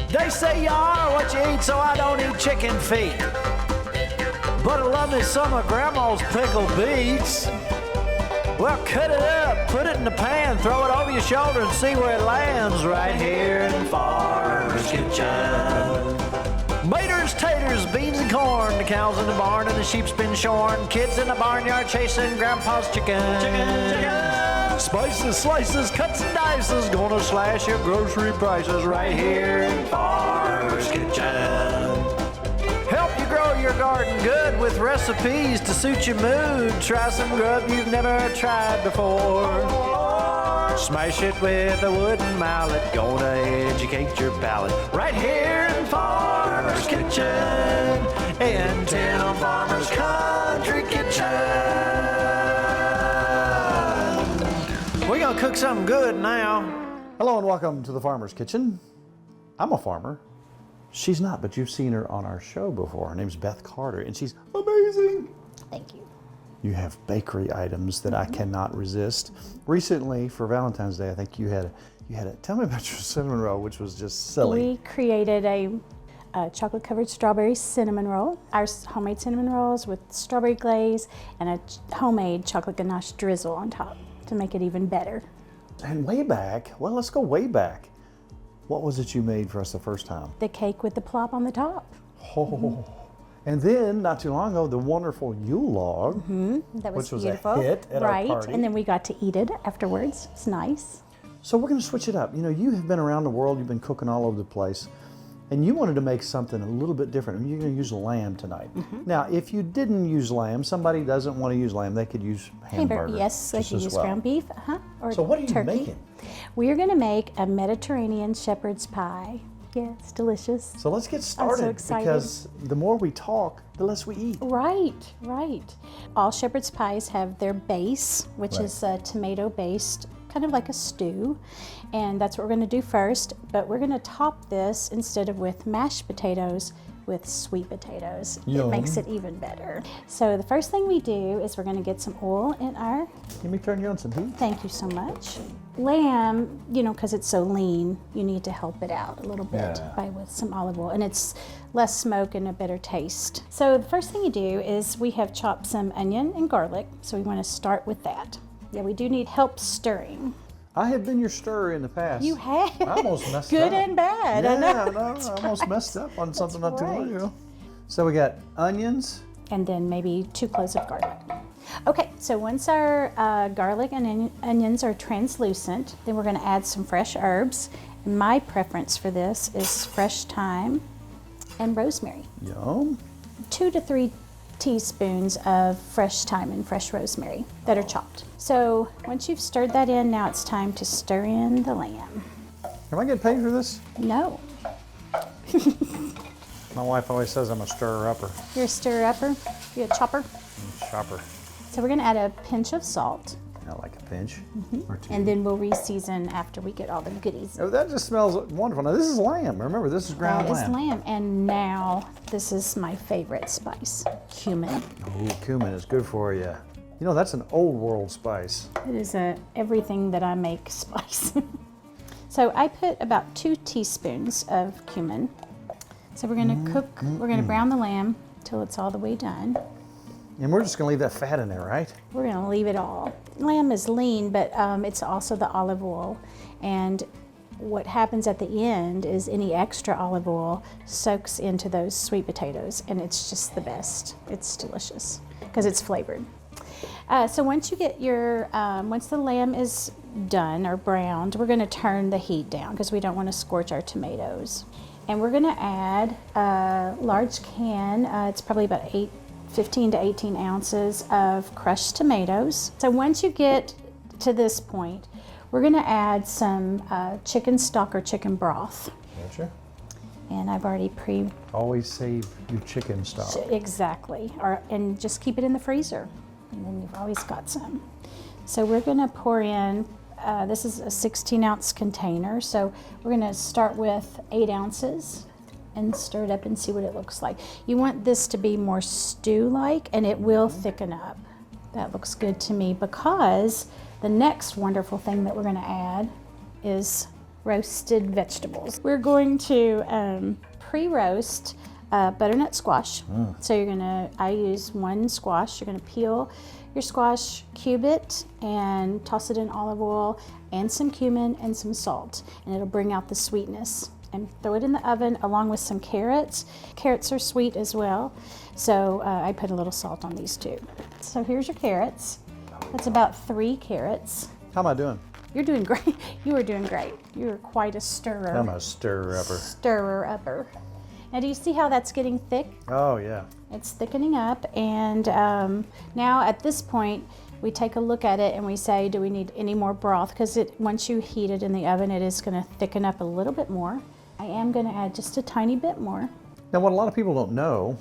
They say you are what you eat, so I don't eat chicken feet. But I love me some of Grandma's pickled beets. Well, cut it up, put it in the pan, throw it over your shoulder and see where it lands right here in Farmer's Kitchen. Maters, taters, beans and corn, the cows in the barn and the sheep's been shorn, kids in the barnyard chasing Grandpa's chicken. Spices, slices, cuts and dices, gonna slash your grocery prices right here in Farmer's Kitchen. Help you grow your garden good with recipes to suit your mood. Try some grub you've never tried before. Smash it with a wooden mallet, gonna educate your palate. Right here in Farmer's Kitchen, in Tim Farmer's Country Kitchen. We're gonna cook something good now. Hello and welcome to the Farmer's Kitchen. I'm a farmer. She's not, but you've seen her on our show before. Her name's Beth Carter, and she's amazing. Thank you. You have bakery items that I cannot resist. Recently, for Valentine's Day, I think you had a. Tell me about your cinnamon roll, which was just silly. We created a chocolate-covered strawberry cinnamon roll. Our homemade cinnamon rolls with strawberry glaze and a homemade chocolate ganache drizzle on top to make it even better. And way back, well, let's go way back. What was it you made for us the first time? The cake with the plop on the top. Oh. And then, not too long ago, the wonderful Yule log, That was which was beautiful. a hit at our party. And then we got to eat it afterwards. It's nice. So we're going to switch it up. You know, you have been around the world, you've been cooking all over the place, and you wanted to make something a little bit different. I mean, you're going to use lamb tonight. Now, if you didn't use lamb, somebody doesn't want to use lamb, they could use hamburger. Yes, they could use ground beef, or So what are you turkey. making? We are going to make a Mediterranean shepherd's pie. Yeah, it's delicious. So let's get started, excited. because the more we talk, the less we eat. Right, right. All shepherd's pies have their base, which Right. is tomato-based, kind of like a stew. And that's what we're going to do first. But we're going to top this, instead of with mashed potatoes, with sweet potatoes. Yum. It makes it even better. So the first thing we do is we're going to get some oil in our... Let me turn you on some heat. Thank you so much. Lamb, you know, because it's so lean, you need to help it out a little bit with some olive oil, and it's less smoke and a better taste. So the first thing you do is we have chopped some onion and garlic, so we want to start with that. Yeah, we do need help stirring. I have been your stirrer in the past. You have. I almost messed Good up. and bad. Yeah, I know. I almost messed up on something not too long right. ago. So we got onions. And then maybe 2 cloves of garlic. Okay, so once our garlic and onions are translucent, then we're going to add some fresh herbs. And my preference for this is fresh thyme and rosemary. Yum. 2 to 3 teaspoons of fresh thyme and fresh rosemary that are chopped. So once you've stirred that in, now it's time to stir in the lamb. Am I getting paid for this? No, My wife always says I'm a stirrer-upper. you're a stirrer-upper, you're a chopper. Shopper. So we're going to add a pinch of salt, I like a pinch or two. and then we'll re-season after we get all the goodies. Oh, that just smells wonderful. Now this is lamb. Remember, this is ground That is lamb. lamb. And now this is my favorite spice, cumin. Ooh, cumin is good for you. You know, that's an old world spice. It is everything that I make spice. So I put about 2 teaspoons of cumin. So we're going to cook, we're going to brown the lamb till it's all the way done. And we're just going to leave that fat in there, right? We're going to leave it all. Lamb is lean, but it's also the olive oil. And what happens at the end is any extra olive oil soaks into those sweet potatoes, and it's just the best. It's delicious because it's flavored. So once you get your, once the lamb is done or browned, we're going to turn the heat down because we don't want to scorch our tomatoes. And we're going to add a large can, it's probably about 15 to 18 ounces of crushed tomatoes. So once you get to this point, we're going to add some chicken stock or chicken broth. Gotcha. And I've already Always save your chicken stock. Exactly, and just keep it in the freezer, and then you've always got some. So we're going to pour in, this is a 16-ounce container, so we're going to start with 8 ounces and stir it up and see what it looks like. You want this to be more stew-like, and it will thicken up. That looks good to me, because the next wonderful thing that we're going to add is roasted vegetables. We're going to pre-roast butternut squash. So I use one squash. You're gonna peel your squash, cube it, and toss it in olive oil and some cumin and some salt, and it'll bring out the sweetness. And throw it in the oven along with some carrots. Carrots are sweet as well, so I put a little salt on these too. So here's your carrots. That's about 3 carrots. How am I doing? You're doing great. You are doing great. You are quite a stirrer. I'm a stirrer-upper. Stirrer-upper. Now, do you see how that's getting thick? Oh, yeah. It's thickening up, and now at this point, we take a look at it and we say, do we need any more broth? Because once you heat it in the oven, it is going to thicken up a little bit more. I am going to add just a tiny bit more. Now, what a lot of people don't know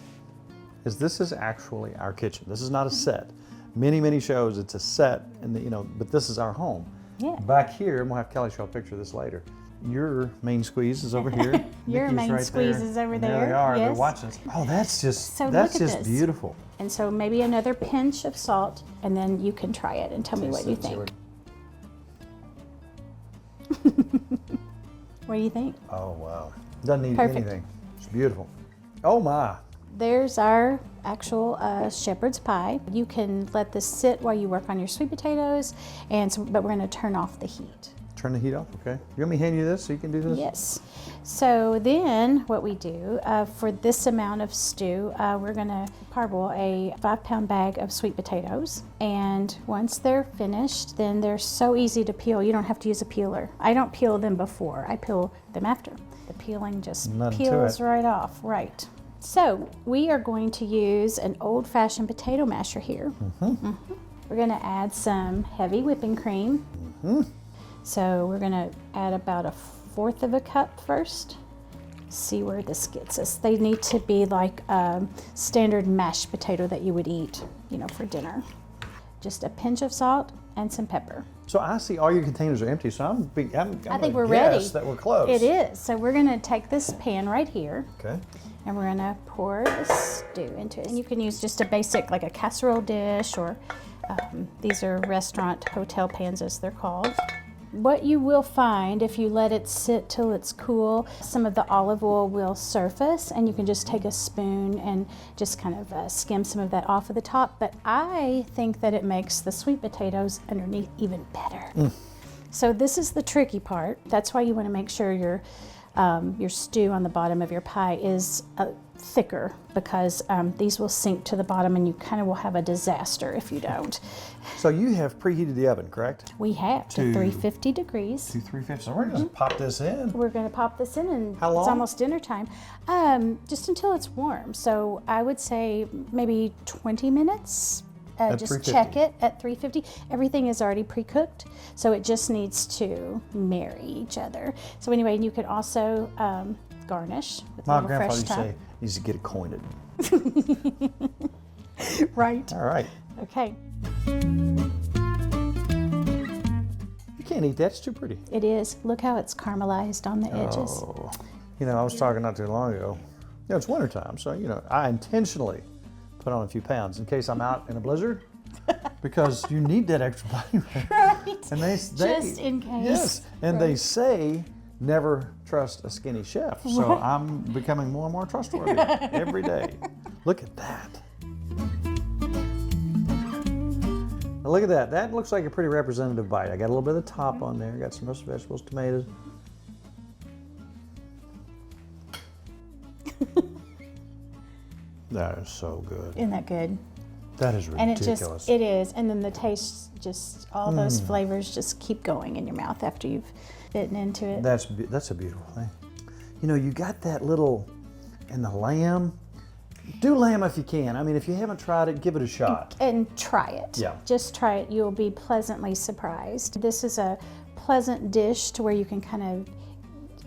is this is actually our kitchen. This is not a set. Many shows, it's a set, and but this is our home. Yeah. Back here, and we'll have Kelly show a picture of this later. Your main squeeze is over here. Your Nikki's main right squeeze there. is over And there. There they are. They're Yes. watching us. Oh, that's just So that's look at just this. beautiful. And so maybe another pinch of salt, and then you can try it and tell me what you think. What do you think? Oh wow! Doesn't need Perfect. anything. It's beautiful. Oh my! There's our actual shepherd's pie. You can let this sit while you work on your sweet potatoes, but we're going to turn off the heat. Turn the heat off, okay? You want me to hand you this so you can do this? Yes. So then what we do for this amount of stew, we're going to parboil a 5-pound bag of sweet potatoes. And once they're finished, then they're so easy to peel. You don't have to use a peeler. I don't peel them before. I peel them after. The peeling just Nothing to peels it. right off. Right. So we are going to use an old-fashioned potato masher here. We're going to add some heavy whipping cream. So we're going to add about 1/4 of a cup first. See where this gets us. They need to be like a standard mashed potato that you would eat, for dinner. Just a pinch of salt and some pepper. So I see all your containers are empty, so I'm I think we're guess ready. that we're close. It is. So we're going to take this pan right here. Okay. And we're going to pour the stew into it. And you can use just a basic, like a casserole dish, or these are restaurant hotel pans as they're called. What you will find if you let it sit till it's cool, some of the olive oil will surface, and you can just take a spoon and just kind of skim some of that off of the top. But I think that it makes the sweet potatoes underneath even better. So this is the tricky part. That's why you want to make sure your stew on the bottom of your pie is thicker, because these will sink to the bottom and you kind of will have a disaster if you don't. So you have preheated the oven, correct? We have to 350 degrees. To 350. So we're going to pop this in. We're going to pop this in, and How long? it's almost dinner time. Just until it's warm. So I would say maybe 20 minutes. At Just 350. check it at 350. Everything is already pre-cooked, so it just needs to marry each other. So anyway, you could also garnish with a My little grandfather fresh used to say, thyme. needs to get it coined. Right. All right. Okay. You can't eat that. It's too pretty. It is. Look how it's caramelized on the edges. Oh. I was talking not too long ago. It's wintertime, so, I intentionally put on a few pounds in case I'm out in a blizzard, because you need that extra body weight. Right. And they Just in case. Yes, and they say never trust a skinny chef. So I'm becoming more and more trustworthy every day. Look at that. Now look at that. That looks like a pretty representative bite. I got a little bit of the top on there. Got some roasted vegetables, tomatoes. That is so good. Isn't that good? That is And ridiculous. it is. And then the taste, just all those flavors just keep going in your mouth after you've bitten into it. That's a beautiful thing. You got that little, and the lamb. Do lamb if you can. I mean, if you haven't tried it, give it a shot. And try it. Yeah. Just try it. You'll be pleasantly surprised. This is a pleasant dish to where you can kind of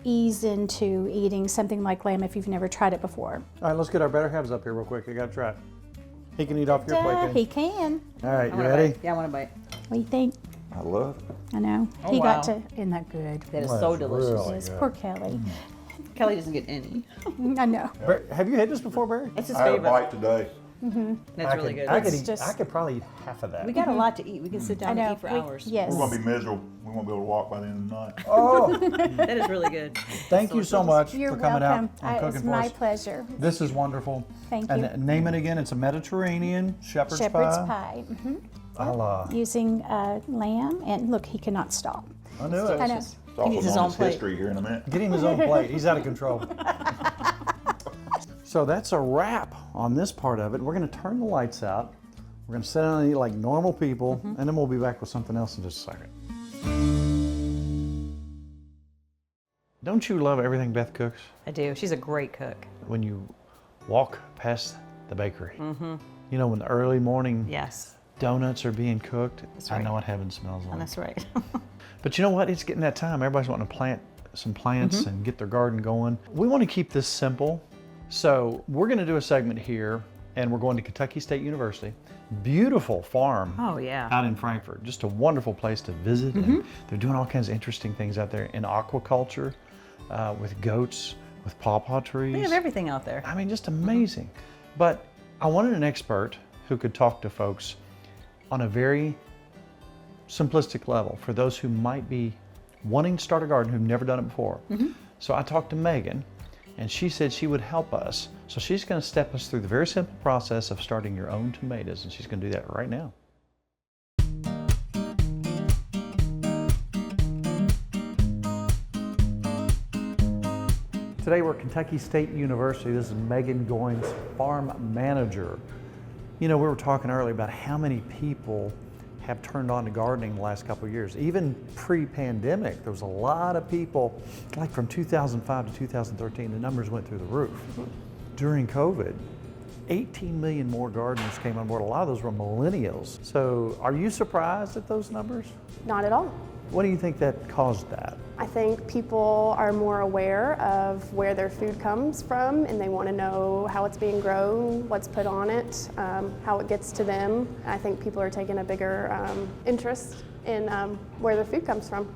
ease into eating something like lamb if you've never tried it before. All right, let's get our better halves up here real quick. I got to try it. He can eat off your plate. Can He can. All right, you want a ready? bite. Yeah, I want a bite. What do you think? I love it. I know. Oh, He got wow. to. Isn't that good? That is That's so delicious. really Yes, good. poor Kelly. Kelly doesn't get any. I know. Have you had this before, Barry? It's his I had a favorite. bite today. That's really good. I could probably eat half of that. We got a lot to eat. We can sit down and eat for hours. Yes. We're going to be miserable. We won't be able to walk by the end of the night. Oh, That is really good. thank you so much You're for coming welcome. out and cooking It's for my us. pleasure. This is wonderful. Thank and you. name it again. It's a Mediterranean shepherd's Pie. A la. Using lamb, and look, he cannot stop. I knew it. I know. It's off needs of his own Mom's plate. history here in a minute. Get him his own plate. He's out of control. So that's a wrap on this part of it. We're going to turn the lights out. We're going to sit down and eat like normal people, and then we'll be back with something else in just a second. Don't you love everything Beth cooks? I do. She's a great cook. When you walk past the bakery, you know, when the early morning Yes, donuts are being cooked, I right. know what heaven smells like. that's right. But you know what? It's getting that time. Everybody's wanting to plant some plants and get their garden going. We want to keep this simple. So we're going to do a segment here, and we're going to Kentucky State University. Beautiful farm Oh, yeah. out in Frankfort. Just a wonderful place to visit. And they're doing all kinds of interesting things out there in aquaculture, with goats, with pawpaw trees. They have everything out there. I mean, just amazing. But I wanted an expert who could talk to folks on a very simplistic level for those who might be wanting to start a garden who've never done it before. So I talked to Megan, and she said she would help us. So she's going to step us through the very simple process of starting your own tomatoes, and she's going to do that right now. Today we're at Kentucky State University. This is Megan Goins, farm manager. You know, we were talking earlier about how many people have turned on to gardening the last couple of years. Even pre-pandemic, there was a lot of people, like from 2005 to 2013, the numbers went through the roof. During COVID, 18 million more gardeners came on board. A lot of those were millennials. So are you surprised at those numbers? Not at all. What do you think that caused that? I think people are more aware of where their food comes from, and they want to know how it's being grown, what's put on it, how it gets to them. I think people are taking a bigger interest in where their food comes from.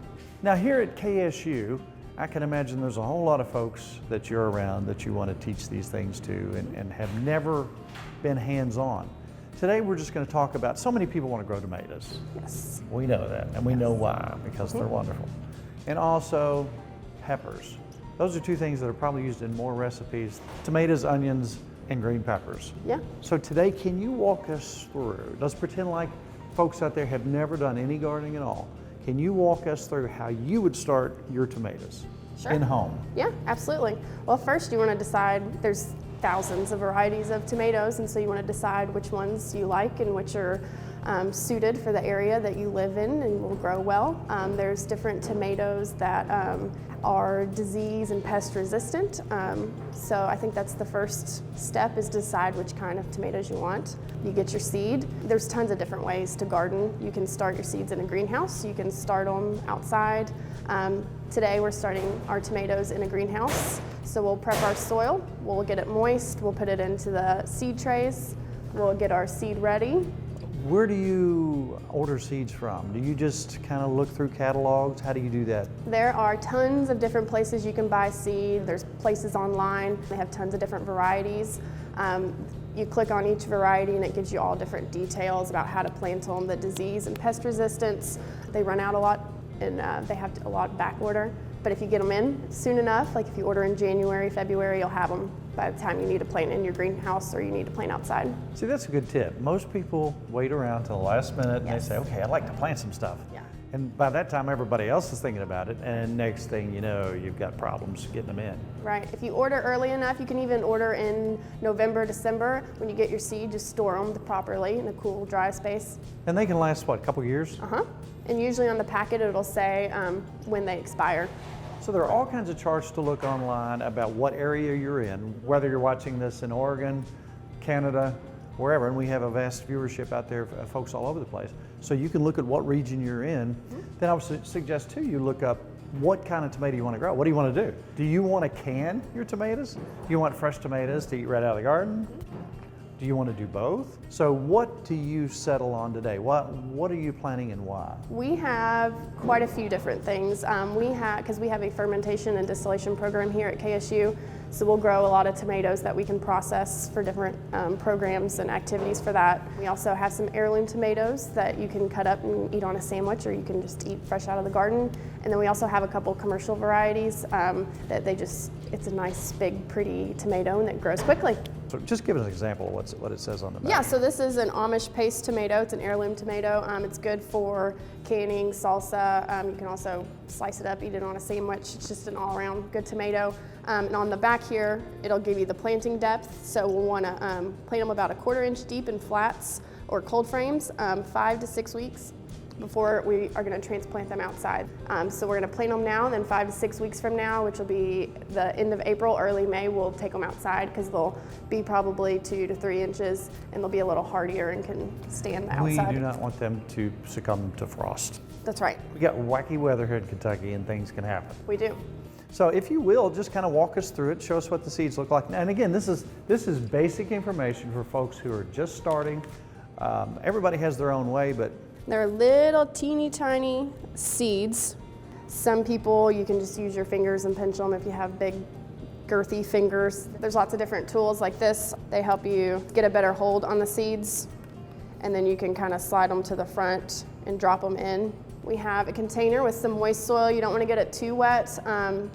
Now here at KSU, I can imagine there's a whole lot of folks that you're around that you want to teach these things to and have never been hands-on. Today we're just going to talk about, so many people want to grow tomatoes. Yes. We know that, and we know why, because they're wonderful. And also peppers. Those are two things that are probably used in more recipes: tomatoes, onions, and green peppers. Yeah. So today, can you walk us through, let's pretend like folks out there have never done any gardening at all. Can you walk us through how you would start your tomatoes in home? Yeah, absolutely. Well, first you want to decide, there's thousands of varieties of tomatoes, and so you want to decide which ones you like and which are suited for the area that you live in and will grow well. There's different tomatoes that are disease and pest resistant. So I think that's the first step, is decide which kind of tomatoes you want. You get your seed. There's tons of different ways to garden. You can start your seeds in a greenhouse. You can start them outside. Today we're starting our tomatoes in a greenhouse. So we'll prep our soil, we'll get it moist, we'll put it into the seed trays, we'll get our seed ready. Where do you order seeds from? Do you just kind of look through catalogs? How do you do that? There are tons of different places you can buy seed. There's places online. They have tons of different varieties. You click on each variety and it gives you all different details about how to plant them, the disease and pest resistance. They run out a lot, and they have a lot back order. But if you get them in soon enough, like if you order in January, February, you'll have them by the time you need to plant in your greenhouse or you need to plant outside. See, that's a good tip. Most people wait around till the last minute and Yes. they say, okay, I'd like to plant some stuff. Yeah. And by that time, everybody else is thinking about it, and next thing you know, you've got problems getting them in. Right. If you order early enough, you can even order in November, December. When you get your seed, just store them properly in a cool, dry space. And they can last, what, a couple years? And usually on the packet, it'll say when they expire. So there are all kinds of charts to look online about what area you're in, whether you're watching this in Oregon, Canada, wherever, and we have a vast viewership out there of folks all over the place. So you can look at what region you're in. Then I would suggest too, you look up what kind of tomato you want to grow. What do you want to do? Do you want to can your tomatoes? Do you want fresh tomatoes to eat right out of the garden? Do you want to do both? So what do you settle on today? What are you planning and why? We have quite a few different things. Because we have a fermentation and distillation program here at KSU. So we'll grow a lot of tomatoes that we can process for different programs and activities for that. We also have some heirloom tomatoes that you can cut up and eat on a sandwich, or you can just eat fresh out of the garden. And then we also have a couple commercial varieties that it's a nice, big, pretty tomato and that grows quickly. So just give us an example of what it says on the back. Yeah, so this is an Amish paste tomato. It's an heirloom tomato. It's good for canning, salsa. You can also slice it up, eat it on a sandwich. It's just an all-around good tomato. And on the back here, it'll give you the planting depth. So we'll want to plant them about 1/4 inch deep in flats or cold frames, 5 to 6 weeks before we are going to transplant them outside. So we're going to plant them now, and then 5 to 6 weeks from now, which will be the end of April, early May, we'll take them outside because they'll be probably 2 to 3 inches, and they'll be a little hardier and can stand the outside. We do not want them to succumb to frost. That's right. We got wacky weather here in Kentucky, and things can happen. We do. So if you will, just kind of walk us through it, show us what the seeds look like. And again, this is basic information for folks who are just starting. Everybody has their own way, but They're little teeny tiny seeds. Some people, you can just use your fingers and pinch them if you have big girthy fingers. There's lots of different tools like this. They help you get a better hold on the seeds, and then you can kind of slide them to the front and drop them in. We have a container with some moist soil. You don't want to get it too wet,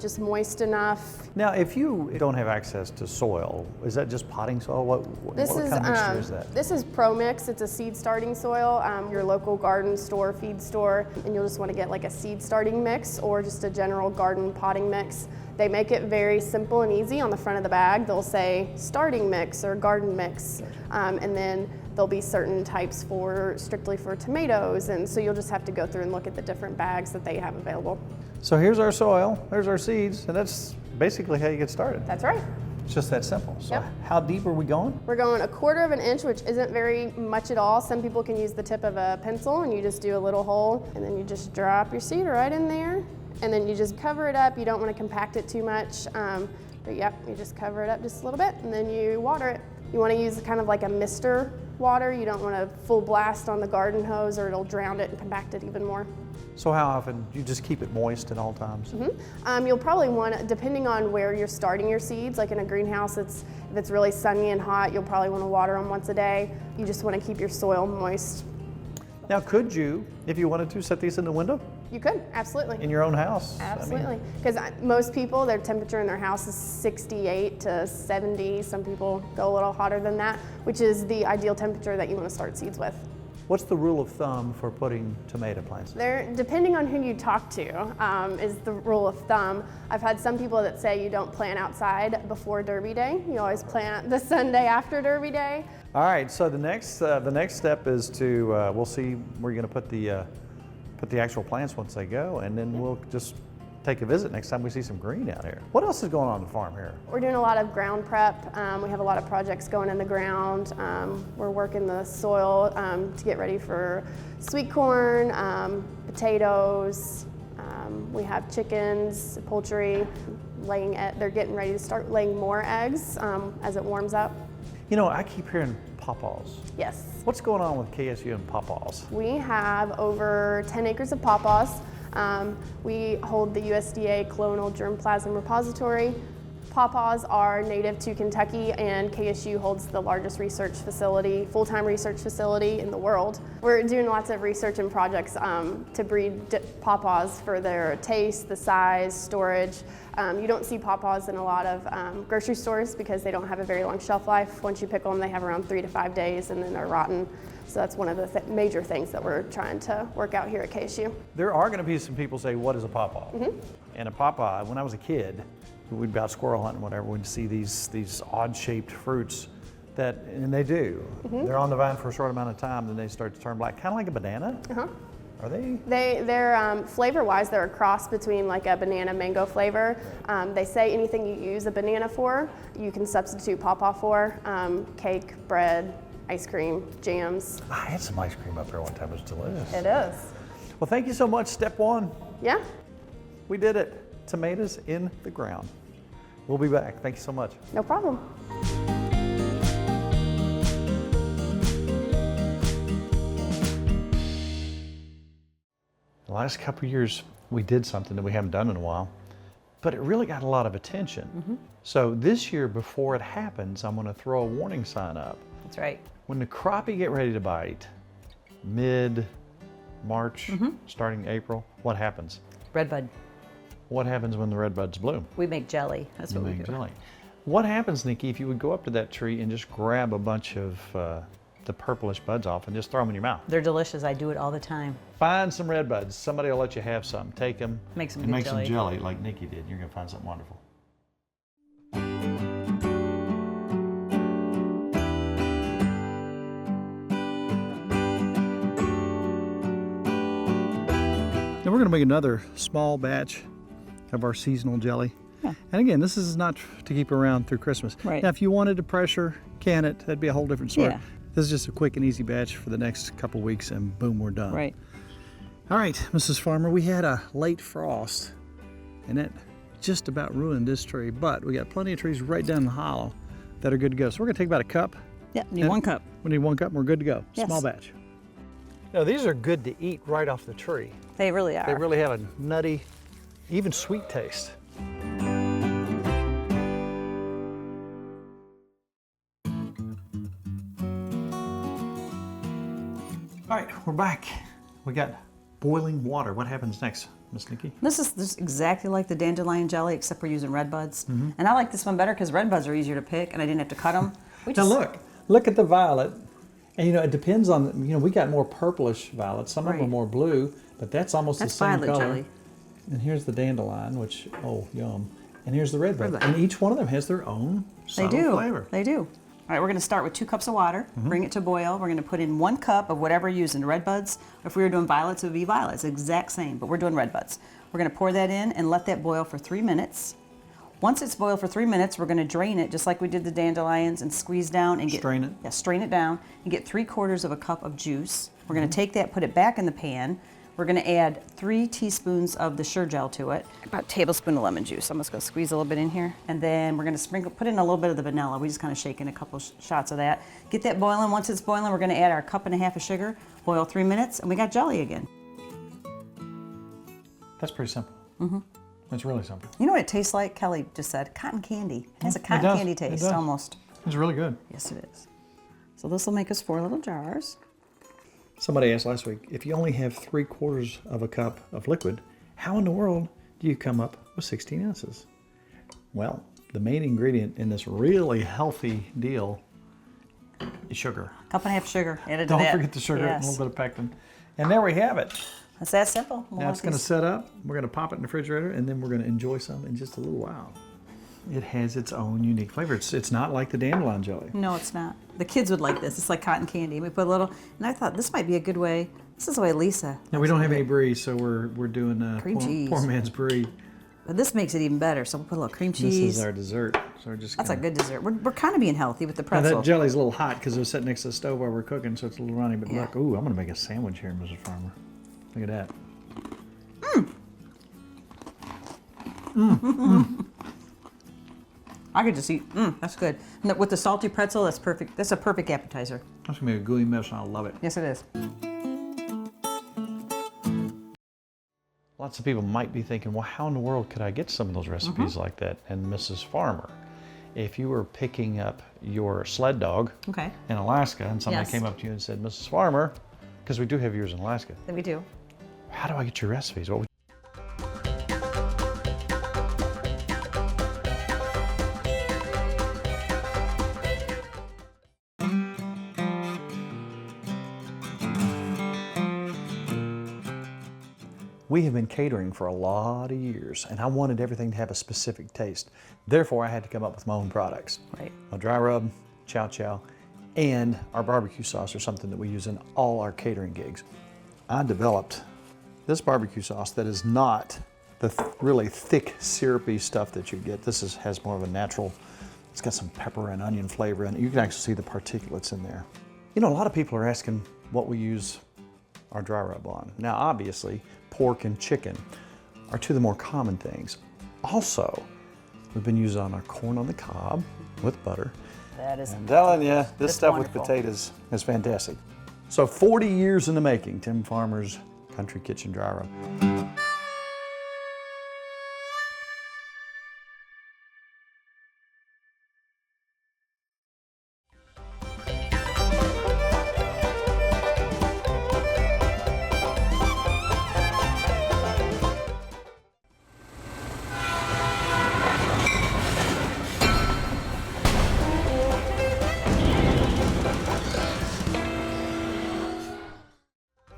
just moist enough. now if you don't have access to soil, is that just potting soil? What kind of mixture is that? This is Pro Mix. It's a seed starting soil. Your local garden store, feed store, and you'll just want to get like a seed starting mix or just a general garden potting mix. They make it very simple and easy. On the front of the bag, they'll say starting mix or garden mix, and then there'll be certain types strictly for tomatoes, and so you'll just have to go through and look at the different bags that they have available. So here's our soil, there's our seeds, and that's basically how you get started. That's right. It's just that simple. So Yep. how deep are we going? We're going 1/4 inch, which isn't very much at all. Some people can use the tip of a pencil, and you just do a little hole, and then you just drop your seed right in there, and then you just cover it up. You don't want to compact it too much, but yep, you just cover it up just a little bit, and then you water it. You want to use kind of like a mister water. You don't want to full blast on the garden hose, or it'll drown it and compact it even more. So how often? You just keep it moist at all times? You'll probably want, depending on where you're starting your seeds, like in a greenhouse, if it's really sunny and hot, you'll probably want to water them once a day. You just want to keep your soil moist. Now could you, if you wanted to, set these in the window You could, absolutely. in your own house? I mean, Absolutely, because most people, their temperature in their house is 68 to 70. Some people go a little hotter than that, which is the ideal temperature that you want to start seeds with. what's the rule of thumb for putting tomato plants? Depending on who you talk to, is the rule of thumb. I've had some people that say you don't plant outside before Derby Day. You always plant the Sunday after Derby Day. All right, so the next step is to, we'll see where you're gonna put the actual plants once they go, and then we'll just take a visit next time we see some green out here. What else is going on the farm here? We're doing a lot of ground prep. We have a lot of projects going in the ground. We're working the soil to get ready for sweet corn, potatoes. We have chickens, poultry, they're getting ready to start laying more eggs as it warms up. You know, I keep hearing pawpaws. Yes. What's going on with KSU and pawpaws? We have over 10 acres of pawpaws. We hold the USDA Clonal Germplasm Repository. Pawpaws are native to Kentucky, and KSU holds the largest research facility, full-time research facility in the world. We're doing lots of research and projects to breed pawpaws for their taste, the size, storage. You don't see pawpaws in a lot of grocery stores because they don't have a very long shelf life. Once you pick them, they have around 3 to 5 days, and then they're rotten. So that's one of the major things that we're trying to work out here at KSU. There are going to be some people say, what is a pawpaw? And a pawpaw, when I was a kid, we'd be out squirrel hunting, whatever, we'd see these odd-shaped fruits and they do. They're on the vine for a short amount of time, then they start to turn black, kind of like a banana. Are they? They're flavor-wise, they're a cross between like a banana mango flavor. They say anything you use a banana for, you can substitute pawpaw for. Cake, bread, ice cream, jams. I had some ice cream up here one time, it was delicious. It is. Well, thank you so much. Step one, Yeah. we did it. Tomatoes in the ground. We'll be back. Thank you so much. No problem. The last couple of years, we did something that we haven't done in a while. but it really got a lot of attention. So this year, before it happens, I'm gonna throw a warning sign up. That's right. When the crappie get ready to bite, mid-March, starting April, what happens? Redbud. What happens when the redbuds bloom? We make jelly. That's what we Make do. jelly. What happens, Nikki, if you would go up to that tree and just grab a bunch of the purplish buds off and just throw them in your mouth? They're delicious. I do it all the time. Find some redbuds. Somebody will let you have some. Take them. Make some and good make jelly. some jelly like Nikki did. You're gonna find something wonderful. Now we're gonna make another small batch of our seasonal jelly. Yeah. And again, this is not to keep around through Christmas. Right. Now, if you wanted to pressure can it, that'd be a whole different story. Yeah. This is just a quick and easy batch for the next couple weeks, and boom, we're done. Right. All right, Mrs. Farmer, we had a late frost, and it just about ruined this tree, but we got plenty of trees right down the hollow that are good to go. So we're gonna take about a cup. Yeah, need And 1 cup. We need 1 cup, and we're good to go. Yes. Small batch. Now, these are good to eat right off the tree. They really are. They really have a nutty, even sweet taste. All right, we're back. We got boiling water. What happens next, Miss Nikki? This is exactly like the dandelion jelly, except we're using Redbuds. And I like this one better because Redbuds are easier to pick, and I didn't have to cut them. Now look at the violet. And you know, it depends on, you know, we got more purplish violets. Some of them are Right. more blue, but that's almost That's the same violet color. jelly. And here's the dandelion, which, oh, yum. And here's the redbud. And each one of them has their own They subtle do. flavor. They do. All right, we're going to start with 2 cups of water. Bring it to boil. We're going to put in 1 cup of whatever you're using. Redbuds. If we were doing violets, it would be violets. Exact same, but we're doing Redbuds. We're going to pour that in and let that boil for 3 minutes. Once it's boiled for 3 minutes, we're going to drain it just like we did the dandelions and squeeze down and get Strain it. Yeah, strain it down and get 3/4 of a cup of juice. We're going to take that, put it back in the pan. We're going to add 3 teaspoons of the Sure Gel to it, about a tablespoon of lemon juice. I'm just going to squeeze a little bit in here, and then we're going to put in a little bit of the vanilla. We just kind of shake in a couple shots of that. Get that boiling. Once it's boiling, we're going to add our 1.5 cups of sugar. Boil 3 minutes, and we got jelly again. That's pretty simple. It's really simple. You know what it tastes like? Kelly just said cotton candy. It has a cotton does. candy It taste does. almost. It's really good. Yes, it is. So this will make us 4 little jars. Somebody asked last week, if you only have 3/4 of a cup of liquid, how in the world do you come up with 16 ounces? Well, the main ingredient in this really healthy deal is sugar. 1.5 cups sugar added to Don't that. forget the sugar and a Yes. little bit of pectin. And there we have it. It's that simple. Now it's going to set up. We're going to pop it in the refrigerator, and then we're going to enjoy some in just a little while. It has its own unique flavor. It's not like the dandelion jelly. No, it's not. The kids would like this. It's like cotton candy. We put a little, and I thought this might be a good way. This is the way Lisa. Now we don't have any brie, so we're doing Cream cheese. poor man's brie. But this makes it even better. So we'll put a little cream This cheese. is our dessert. So we're just That's a gonna- good dessert. We're kind of being healthy with the Now pretzel. that jelly's a little hot because it was sitting next to the stove while we're cooking, so it's a little runny. But Yeah. look, ooh, I'm gonna make a sandwich here, Mrs. Farmer. Look at that. I could just eat. That's good. And with the salty pretzel, that's perfect. That's a perfect appetizer. That's gonna be a gooey mess, and I love it. Yes, it is. Lots of people might be thinking, well, how in the world could I get some of those recipes like that? And Mrs. Farmer, if you were picking up your sled dog Okay. in Alaska and somebody Yes. came up to you and said, Mrs. Farmer, because we do have yours in Alaska, Then we do. how do I get your recipes? What would We have been catering for a lot of years, and I wanted everything to have a specific taste. Therefore, I had to come up with my own products. Right. A dry rub, chow chow, and our barbecue sauce are something that we use in all our catering gigs. I developed this barbecue sauce that is not the really thick, syrupy stuff that you get. This has more of a natural, it's got some pepper and onion flavor in it. You can actually see the particulates in there. You know, a lot of people are asking what we use our dry rub on. Now, obviously, pork and chicken are 2 of the more common things. Also, we've been using on our corn on the cob with butter. That is. I'm telling you, this That's stuff wonderful. with potatoes is fantastic. So 40 years in the making, Tim Farmer's Country Kitchen Dry Rub.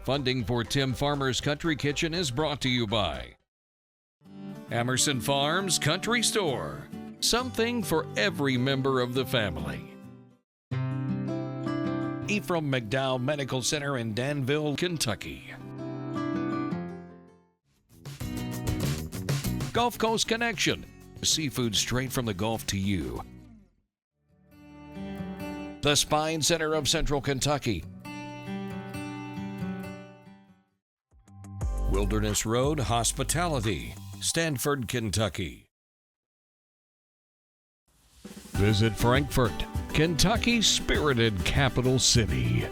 Funding for Tim Farmer's Country Kitchen is brought to you by Emerson Farms Country Store. Something for every member of the family. Ephraim McDowell Medical Center in Danville, Kentucky. Gulf Coast Connection. Seafood straight from the Gulf to you. The Spine Center of Central Kentucky. Wilderness Road Hospitality, Stanford, Kentucky. Visit Frankfort, Kentucky's spirited capital city.